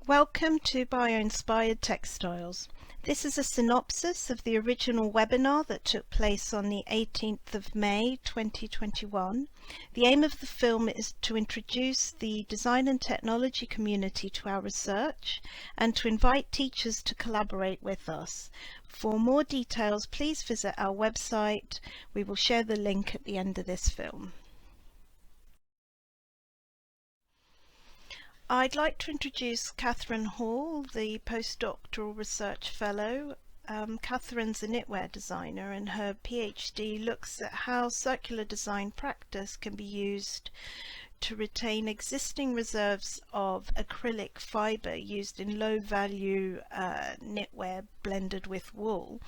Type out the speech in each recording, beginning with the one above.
Welcome to Inspired Textiles. This is a synopsis of the original webinar that took place on the 18th of May 2021. The aim of the film is to introduce the design and technology community to our research and to invite teachers to collaborate with us. For more details, please visit our website. We will share the link at the end of this film. I'd like to introduce Catherine Hall, the postdoctoral research fellow. Catherine's a knitwear designer, and her PhD looks at how circular design practice can be used to retain existing reserves of acrylic fibre used in low-value knitwear blended with wool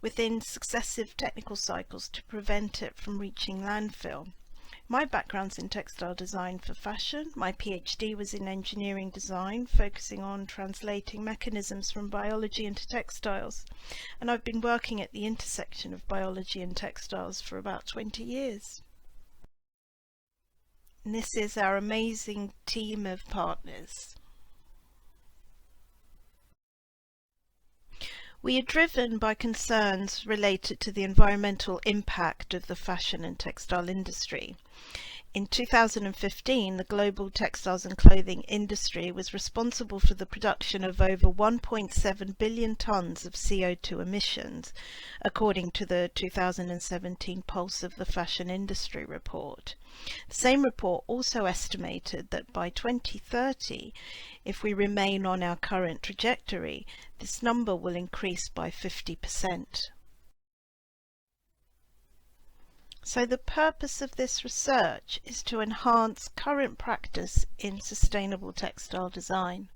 within successive technical cycles to prevent it from reaching landfill. My background's in textile design for fashion. My PhD was in engineering design, focusing on translating mechanisms from biology into textiles. And I've been working at the intersection of biology and textiles for about 20 years. And this is our amazing team of partners. We are driven by concerns related to the environmental impact of the fashion and textile industry. In 2015, the global textiles and clothing industry was responsible for the production of over 1.7 billion tons of CO2 emissions, according to the 2017 Pulse of the Fashion Industry report. The same report also estimated that by 2030, if we remain on our current trajectory, this number will increase by 50%. So the purpose of this research is to enhance current practice in sustainable textile design.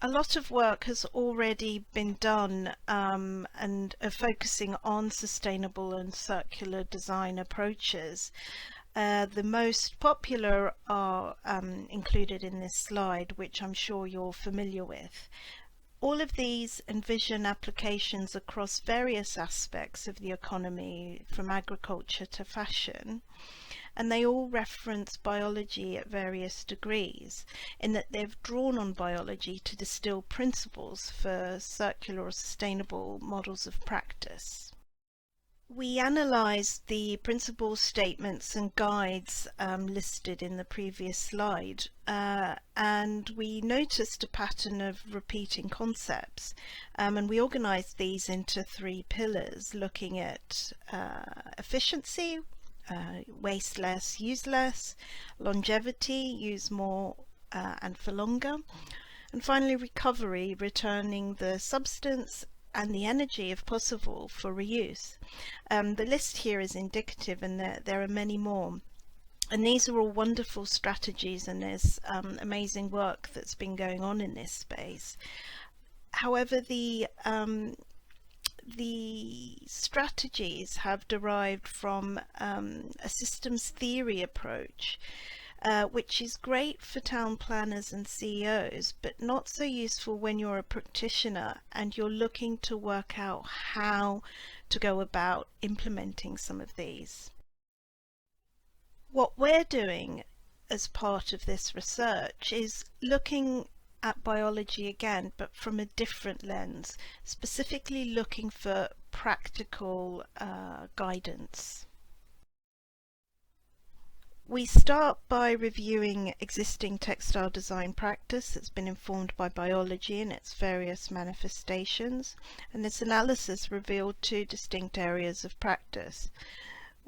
A lot of work has already been done and focusing on sustainable and circular design approaches. The most popular are included in this slide, which I'm sure you're familiar with. All of these envision applications across various aspects of the economy, from agriculture to fashion, and they all reference biology at various degrees, in that they've drawn on biology to distill principles for circular or sustainable models of practice. We analysed the principal statements and guides listed in the previous slide, and we noticed a pattern of repeating concepts, and we organised these into three pillars, looking at efficiency, waste less, use less, longevity, use more and for longer, and finally recovery, returning the substance and the energy, if possible, for reuse. The list here is indicative, and there are many more. And these are all wonderful strategies, and there's amazing work that's been going on in this space. However, the strategies have derived from a systems theory approach, which is great for town planners and CEOs, but not so useful when you're a practitioner and you're looking to work out how to go about implementing some of these. What we're doing as part of this research is looking at biology again, but from a different lens, specifically looking for practical guidance. We start by reviewing existing textile design practice that's been informed by biology and its various manifestations, and this analysis revealed two distinct areas of practice.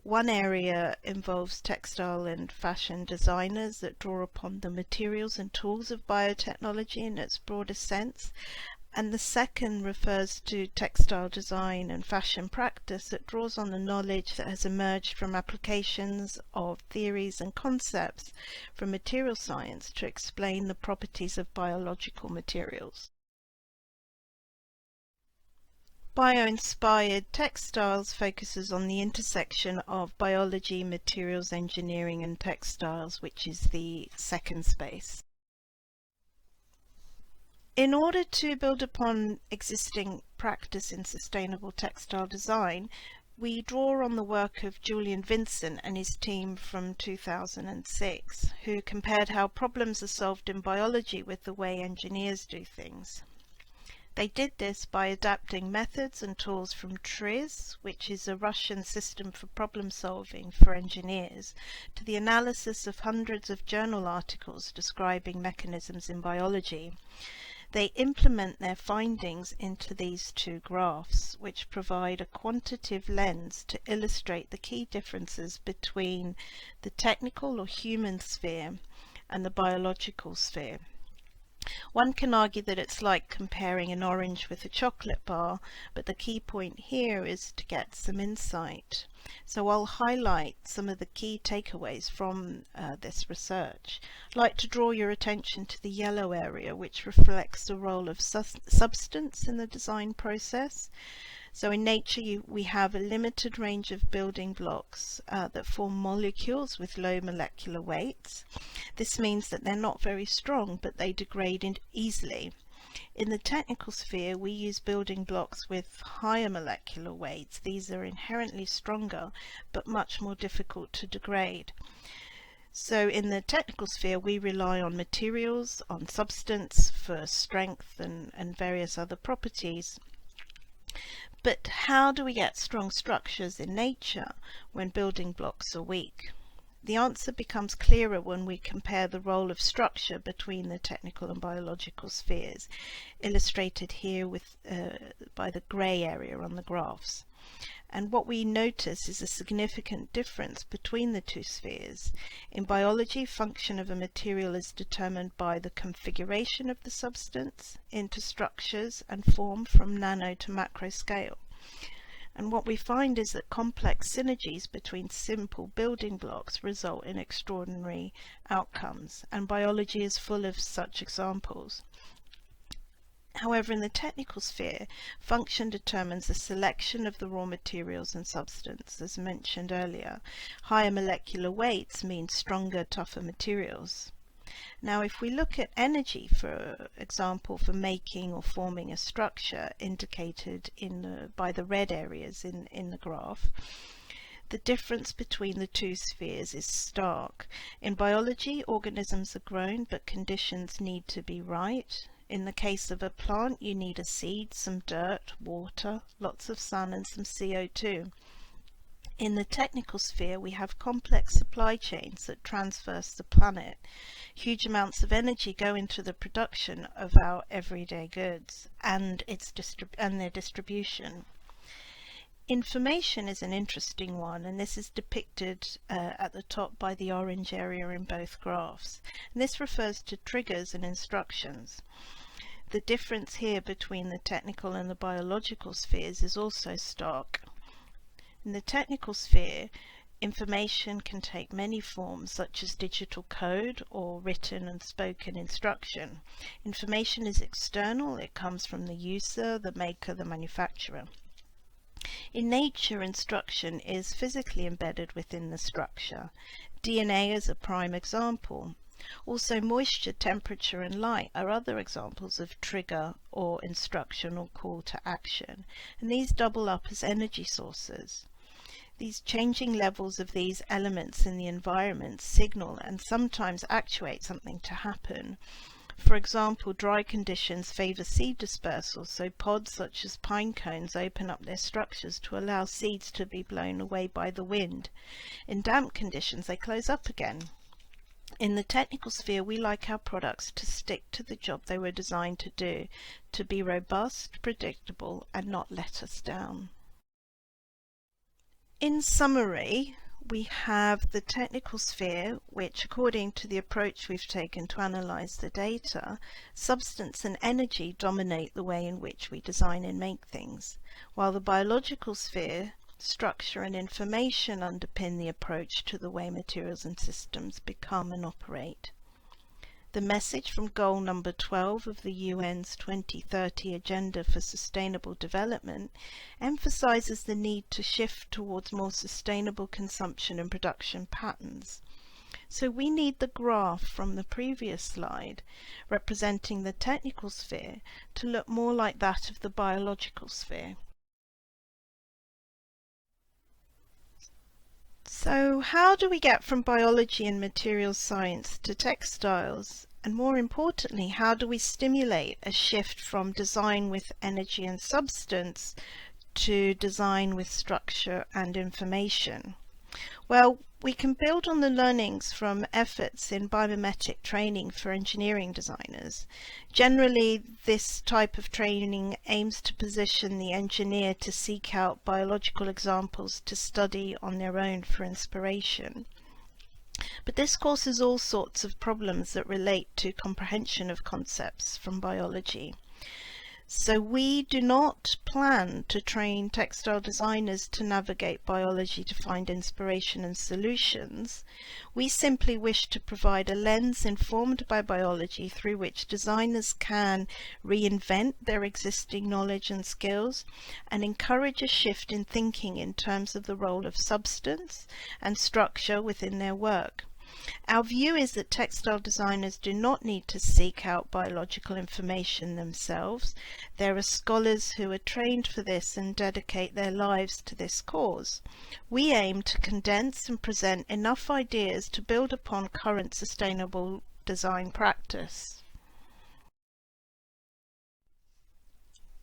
One area involves textile and fashion designers that draw upon the materials and tools of biotechnology in its broadest sense, and the second refers to textile design and fashion practice that draws on the knowledge that has emerged from applications of theories and concepts from material science to explain the properties of biological materials. Bio-inspired textiles focuses on the intersection of biology, materials engineering and textiles, which is the second space. In order to build upon existing practice in sustainable textile design, We draw on the work of Julian Vincent and his team from 2006, who compared how problems are solved in biology with the way engineers do things. They did this by adapting methods and tools from TRIZ, which is a Russian system for problem solving for engineers, to the analysis of hundreds of journal articles describing mechanisms in biology. They implement their findings into these two graphs, which provide a quantitative lens to illustrate the key differences between the technical or human sphere and the biological sphere. One can argue that it's like comparing an orange with a chocolate bar, but the key point here is to get some insight. So I'll highlight some of the key takeaways from this research. I'd like to draw your attention to the yellow area, which reflects the role of substance in the design process. So in nature we have a limited range of building blocks that form molecules with low molecular weights. This means that they're not very strong, but they degrade easily. In the technical sphere, we use building blocks with higher molecular weights. These are inherently stronger, but much more difficult to degrade. So in the technical sphere, we rely on materials, on substance for strength and various other properties. But how do we get strong structures in nature when building blocks are weak? The answer becomes clearer when we compare the role of structure between the technical and biological spheres, illustrated here by the grey area on the graphs. And what we notice is a significant difference between the two spheres. In biology, function of a material is determined by the configuration of the substance into structures and form from nano to macro scale. And what we find is that complex synergies between simple building blocks result in extraordinary outcomes, and biology is full of such examples. However, in the technical sphere, function determines the selection of the raw materials and substance, as mentioned earlier. Higher molecular weights mean stronger, tougher materials. Now, if we look at energy, for example, for making or forming a structure indicated by the red areas in the graph, the difference between the two spheres is stark. In biology, organisms are grown, but conditions need to be right. In the case of a plant, you need a seed, some dirt, water, lots of sun, and some CO2. In the technical sphere, we have complex supply chains that traverse the planet. Huge amounts of energy go into the production of our everyday goods and their distribution. Information is an interesting one, and this is depicted at the top by the orange area in both graphs. And this refers to triggers and instructions. The difference here between the technical and the biological spheres is also stark. In the technical sphere, information can take many forms, such as digital code or written and spoken instruction. Information is external, it comes from the user, the maker, the manufacturer. In nature, instruction is physically embedded within the structure. DNA is a prime example. Also, moisture, temperature, and light are other examples of trigger or instruction or call to action, and these double up as energy sources. These changing levels of these elements in the environment signal and sometimes actuate something to happen. For example, dry conditions favour seed dispersal, so pods such as pine cones open up their structures to allow seeds to be blown away by the wind. In damp conditions, they close up again. In the technical sphere, we like our products to stick to the job they were designed to do, to be robust, predictable, and not let us down. In summary, we have the technical sphere, which, according to the approach we've taken to analyze the data, substance and energy dominate the way in which we design and make things, while the biological sphere, structure and information underpin the approach to the way materials and systems become and operate. The message from goal number 12 of the UN's 2030 Agenda for Sustainable Development emphasizes the need to shift towards more sustainable consumption and production patterns. So we need the graph from the previous slide, representing the technical sphere, to look more like that of the biological sphere. So how do we get from biology and materials science to textiles? And more importantly, how do we stimulate a shift from design with energy and substance to design with structure and information? Well, we can build on the learnings from efforts in biomimetic training for engineering designers. Generally, this type of training aims to position the engineer to seek out biological examples to study on their own for inspiration. But this causes all sorts of problems that relate to comprehension of concepts from biology. So we do not plan to train textile designers to navigate biology to find inspiration and solutions. We simply wish to provide a lens informed by biology through which designers can reinvent their existing knowledge and skills and encourage a shift in thinking in terms of the role of substance and structure within their work. Our view is that textile designers do not need to seek out biological information themselves. There are scholars who are trained for this and dedicate their lives to this cause. We aim to condense and present enough ideas to build upon current sustainable design practice.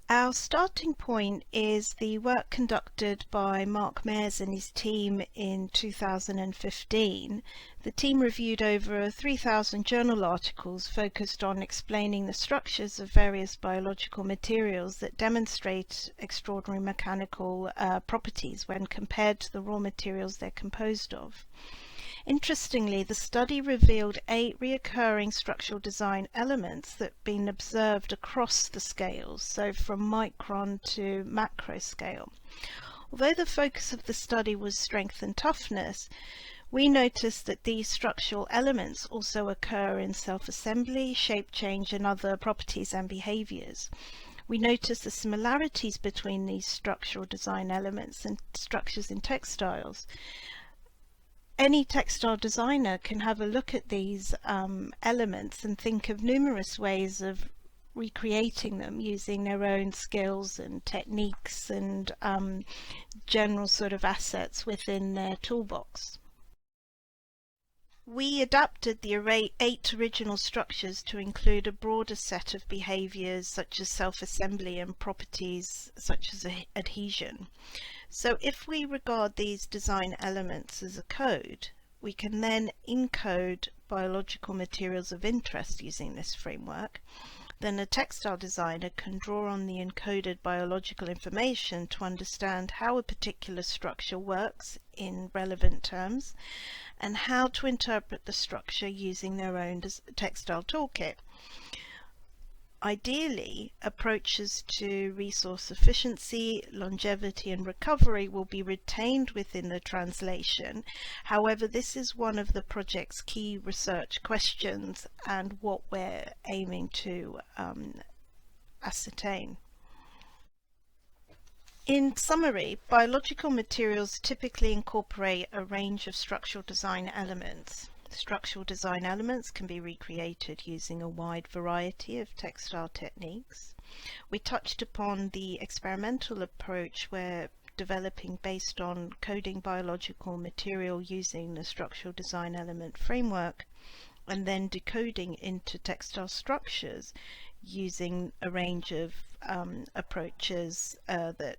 Our starting point is the work conducted by Mark Mayers and his team in 2015. The team reviewed over 3,000 journal articles focused on explaining the structures of various biological materials that demonstrate extraordinary mechanical properties when compared to the raw materials they're composed of. Interestingly, the study revealed 8 recurring structural design elements that have been observed across the scales, so from micron to macro scale. Although the focus of the study was strength and toughness, we noticed that these structural elements also occur in self-assembly, shape change, and other properties and behaviors. We noticed the similarities between these structural design elements and structures in textiles. Any textile designer can have a look at these elements and think of numerous ways of recreating them using their own skills and techniques and general sort of assets within their toolbox. We adapted the 8 original structures to include a broader set of behaviors such as self-assembly and properties such as adhesion. So if we regard these design elements as a code, we can then encode biological materials of interest using this framework. Then a textile designer can draw on the encoded biological information to understand how a particular structure works in relevant terms and how to interpret the structure using their own textile toolkit. Ideally, approaches to resource efficiency, longevity and recovery will be retained within the translation. However, this is one of the project's key research questions and what we're aiming to ascertain. In summary, biological materials typically incorporate a range of structural design elements. Structural design elements can be recreated using a wide variety of textile techniques. We touched upon the experimental approach where developing based on coding biological material using the structural design element framework and then decoding into textile structures using a range of approaches that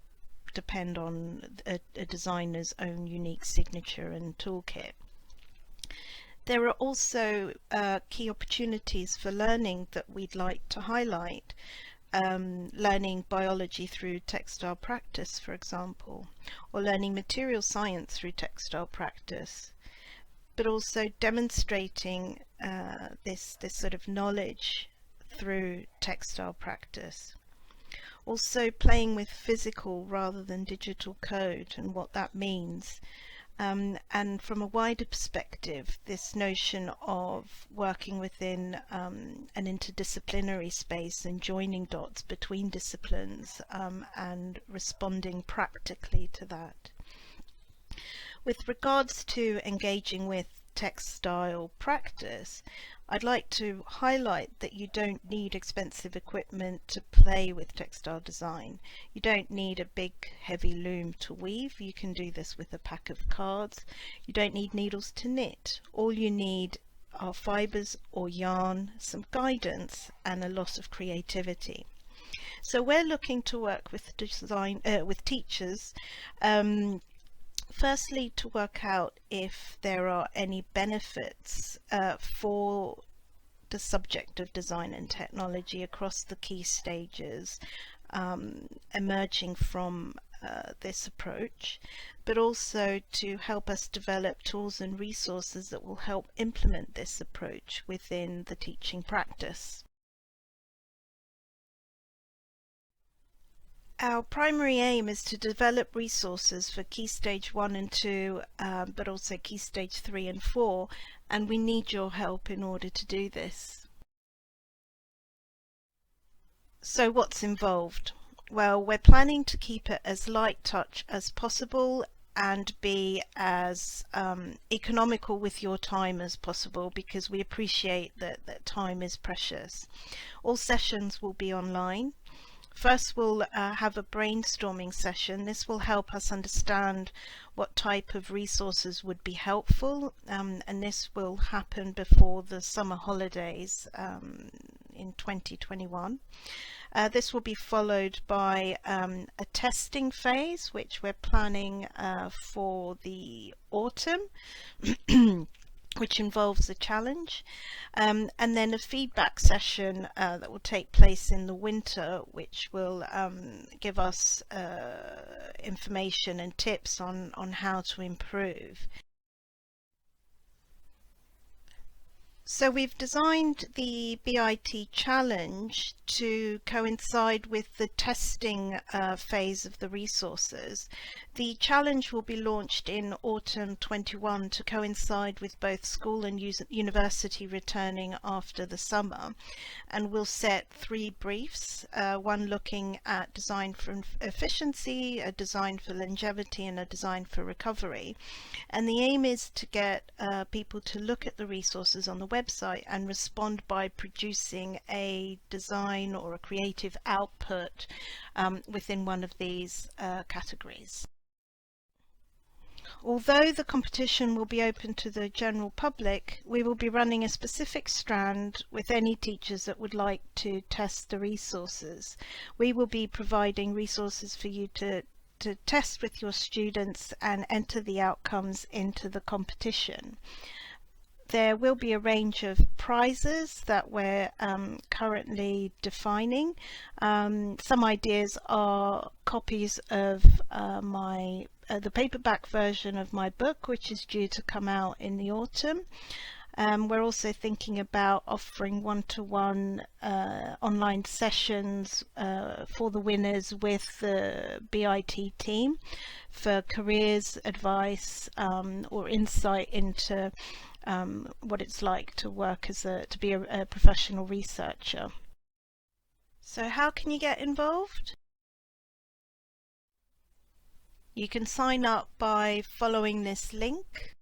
depend on a designer's own unique signature and toolkit. There are also key opportunities for learning that we'd like to highlight. Learning biology through textile practice, for example, or learning material science through textile practice, but also demonstrating this sort of knowledge through textile practice. Also playing with physical rather than digital code and what that means. And from a wider perspective, this notion of working within an interdisciplinary space and joining dots between disciplines and responding practically to that. With regards to engaging with textile practice, I'd like to highlight that you don't need expensive equipment to play with textile design. You don't need a big heavy loom to weave. You can do this with a pack of cards. You don't need needles to knit. All you need are fibers or yarn, some guidance, and a lot of creativity. So we're looking to work with teachers, firstly to work out if there are any benefits for the subject of design and technology across the key stages emerging from this approach, but also to help us develop tools and resources that will help implement this approach within the teaching practice. Our primary aim is to develop resources for Key Stage 1 and 2, but also Key Stage 3 and 4, and we need your help in order to do this. So what's involved? Well, we're planning to keep it as light touch as possible and be as economical with your time as possible, because we appreciate that time is precious. All sessions will be online. First, we'll have a brainstorming session. This will help us understand what type of resources would be helpful, and this will happen before the summer holidays in 2021. This will be followed by a testing phase, which we're planning for the autumn, which involves a challenge, and then a feedback session that will take place in the winter, which will give us information and tips on how to improve. So we've designed the BIT challenge to coincide with the testing phase of the resources. The challenge will be launched in autumn 21 to coincide with both school and university returning after the summer, and we'll set 3 briefs, one looking at design for efficiency, a design for longevity, and a design for recovery. And the aim is to get people to look at the resources on the website and respond by producing a design or a creative output within one of these categories. Although the competition will be open to the general public, we will be running a specific strand with any teachers that would like to test the resources. We will be providing resources for you to test with your students and enter the outcomes into the competition. There will be a range of prizes that we're currently defining. Some ideas are copies of the paperback version of my book, which is due to come out in the autumn. We're also thinking about offering one-to-one online sessions for the winners with the BIT team for careers advice or insight into what it's like to work to be a professional researcher. So how can you get involved? You can sign up by following this link,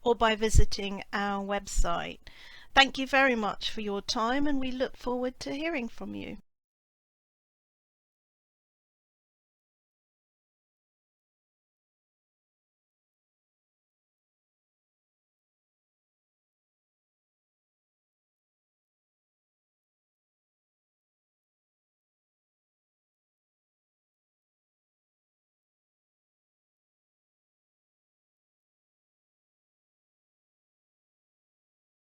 or by visiting our website. Thank you very much for your time, and we look forward to hearing from you.